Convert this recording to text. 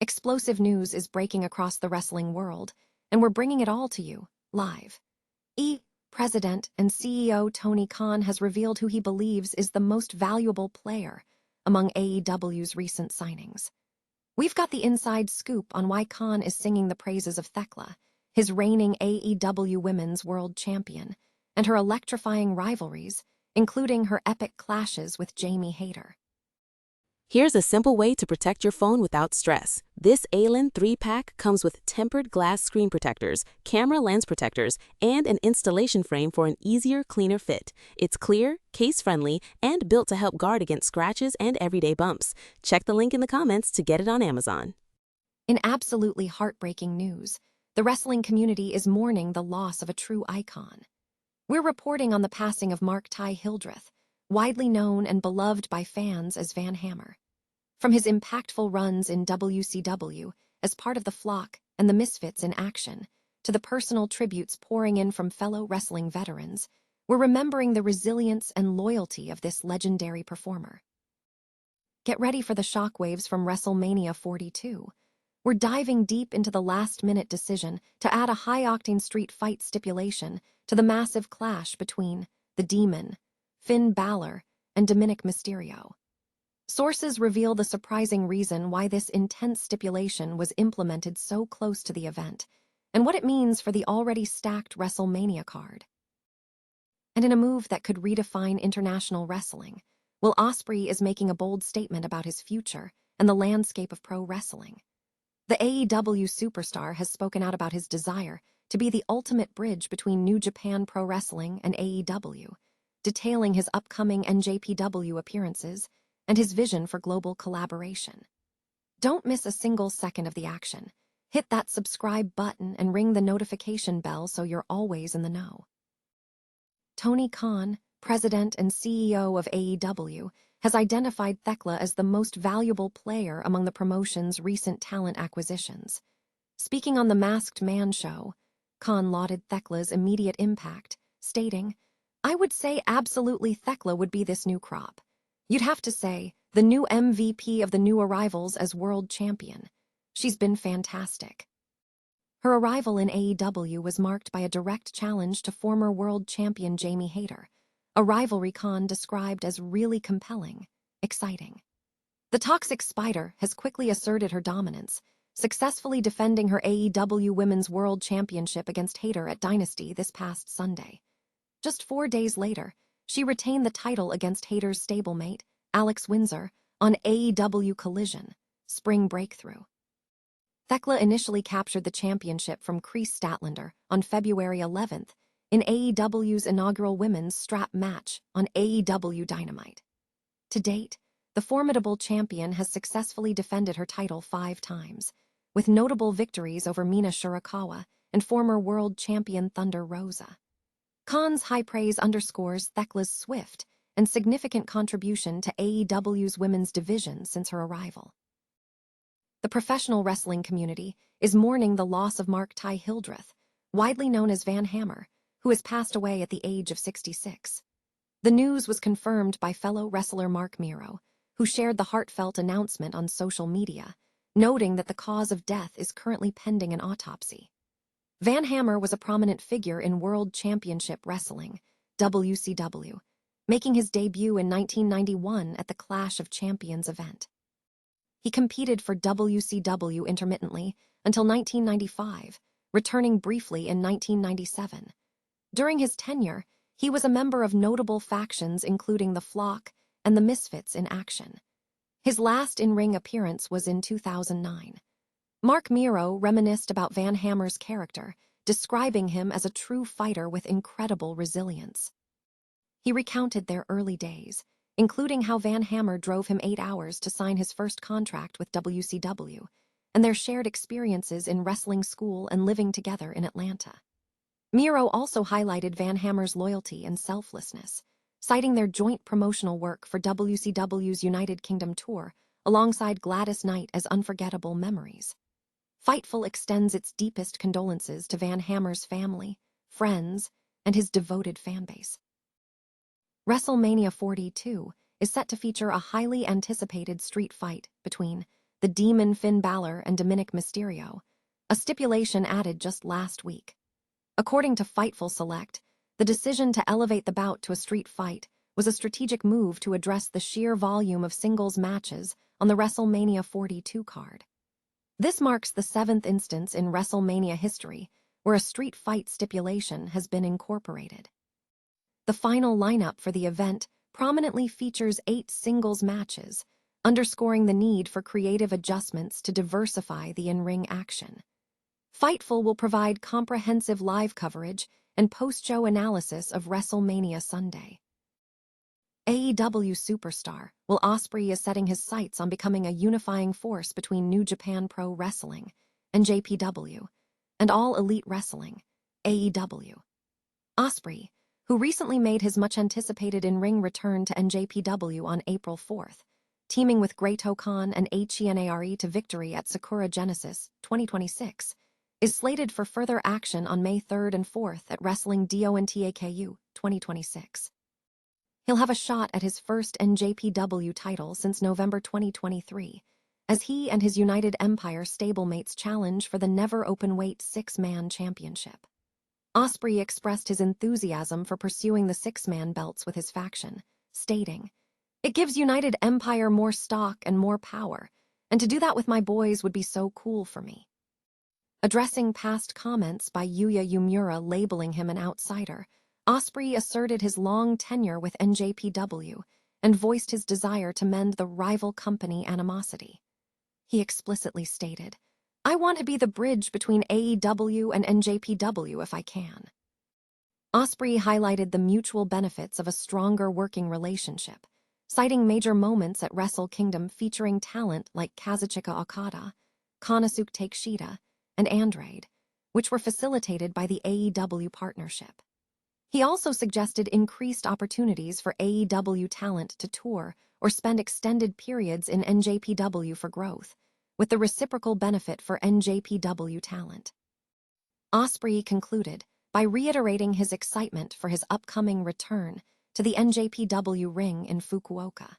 Explosive news is breaking across the wrestling world, and we're bringing it all to you, live. President and CEO Tony Khan has revealed who he believes is the most valuable player among AEW's recent signings. We've got the inside scoop on why Khan is singing the praises of Thekla, his reigning AEW Women's World Champion, and her electrifying rivalries, including her epic clashes with Jamie Hayter. Here's a simple way to protect your phone without stress. This ALIN 3-pack comes with tempered glass screen protectors, camera lens protectors, and an installation frame for an easier, cleaner fit. It's clear, case-friendly, and built to help guard against scratches and everyday bumps. Check the link in the comments to get it on Amazon. In absolutely heartbreaking news, the wrestling community is mourning the loss of a true icon. We're reporting on the passing of Mark Ty Hildreth, widely known and beloved by fans as Van Hammer. From his impactful runs in WCW as part of the Flock and the Misfits in Action, to the personal tributes pouring in from fellow wrestling veterans, we're remembering the resilience and loyalty of this legendary performer. Get ready for the shockwaves from WrestleMania 42. We're diving deep into the last-minute decision to add a high-octane street fight stipulation to the massive clash between the Demon, Finn Balor, and Dominik Mysterio. Sources reveal the surprising reason why this intense stipulation was implemented so close to the event, and what it means for the already stacked WrestleMania card. And in a move that could redefine international wrestling, Will Ospreay is making a bold statement about his future and the landscape of pro wrestling. The AEW superstar has spoken out about his desire to be the ultimate bridge between New Japan Pro Wrestling and AEW, detailing his upcoming NJPW appearances and his vision for global collaboration. Don't miss a single second of the action. Hit that subscribe button and ring the notification bell so you're always in the know. Tony Khan, president and CEO of AEW, has identified Thekla as the most valuable player among the promotion's recent talent acquisitions. Speaking on the Masked Man show, Khan lauded Thekla's immediate impact, stating, "I would say absolutely Thekla would be this new crop. You'd have to say, the new MVP of the new arrivals as world champion. She's been fantastic." Her arrival in AEW was marked by a direct challenge to former world champion Jamie Hayter, a rivalry Khan described as really compelling, exciting. The Toxic Spider has quickly asserted her dominance, successfully defending her AEW Women's World Championship against Hayter at Dynasty this past Sunday. Just 4 days later, she retained the title against Hayter's stablemate, Alex Windsor, on AEW Collision, Spring Breakthrough. Thekla initially captured the championship from Chris Statlander on February 11th in AEW's inaugural women's strap match on AEW Dynamite. To date, the formidable champion has successfully defended her title 5 times, with notable victories over Mina Shirakawa and former world champion Thunder Rosa. Khan's high praise underscores Thekla's swift and significant contribution to AEW's women's division since her arrival. The professional wrestling community is mourning the loss of Mark Ty Hildreth, widely known as Van Hammer, who has passed away at the age of 66. The news was confirmed by fellow wrestler Mark Miro, who shared the heartfelt announcement on social media, noting that the cause of death is currently pending an autopsy. Van Hammer was a prominent figure in World Championship Wrestling, WCW, making his debut in 1991 at the Clash of Champions event. He competed for WCW intermittently until 1995, returning briefly in 1997. During his tenure, he was a member of notable factions including the Flock and the Misfits in Action. His last in-ring appearance was in 2009. Mark Miro reminisced about Van Hammer's character, describing him as a true fighter with incredible resilience. He recounted their early days, including how Van Hammer drove him 8 hours to sign his first contract with WCW, and their shared experiences in wrestling school and living together in Atlanta. Miro also highlighted Van Hammer's loyalty and selflessness, citing their joint promotional work for WCW's United Kingdom tour alongside Gladys Knight as unforgettable memories. Fightful extends its deepest condolences to Van Hammer's family, friends, and his devoted fanbase. WrestleMania 42 is set to feature a highly anticipated street fight between the Demon Finn Balor and Dominik Mysterio, a stipulation added just last week. According to Fightful Select, the decision to elevate the bout to a street fight was a strategic move to address the sheer volume of singles matches on the WrestleMania 42 card. This marks the 7th instance in WrestleMania history where a street fight stipulation has been incorporated. The final lineup for the event prominently features 8 singles matches, underscoring the need for creative adjustments to diversify the in-ring action. Fightful will provide comprehensive live coverage and post-show analysis of WrestleMania Sunday. AEW superstar Will Ospreay is setting his sights on becoming a unifying force between New Japan Pro Wrestling, NJPW, and All Elite Wrestling, AEW. Ospreay, who recently made his much-anticipated in-ring return to NJPW on April 4th, teaming with Great Khan and HENARE to victory at Sakura Genesis 2026, is slated for further action on May 3rd and 4th at Wrestling DONTAKU 2026. He'll have a shot at his first NJPW title since November 2023, as he and his United Empire stablemates challenge for the never-open-weight 6-man championship. Ospreay expressed his enthusiasm for pursuing the 6-man belts with his faction, stating, "It gives United Empire more stock and more power, and to do that with my boys would be so cool for me." Addressing past comments by Yuya Uemura labeling him an outsider, Ospreay asserted his long tenure with NJPW and voiced his desire to mend the rival company animosity. He explicitly stated, "I want to be the bridge between AEW and NJPW if I can." Ospreay highlighted the mutual benefits of a stronger working relationship, citing major moments at Wrestle Kingdom featuring talent like Kazuchika Okada, Konosuke Takeshita, and Andrade, which were facilitated by the AEW partnership. He also suggested increased opportunities for AEW talent to tour or spend extended periods in NJPW for growth, with the reciprocal benefit for NJPW talent. Ospreay concluded by reiterating his excitement for his upcoming return to the NJPW ring in Fukuoka.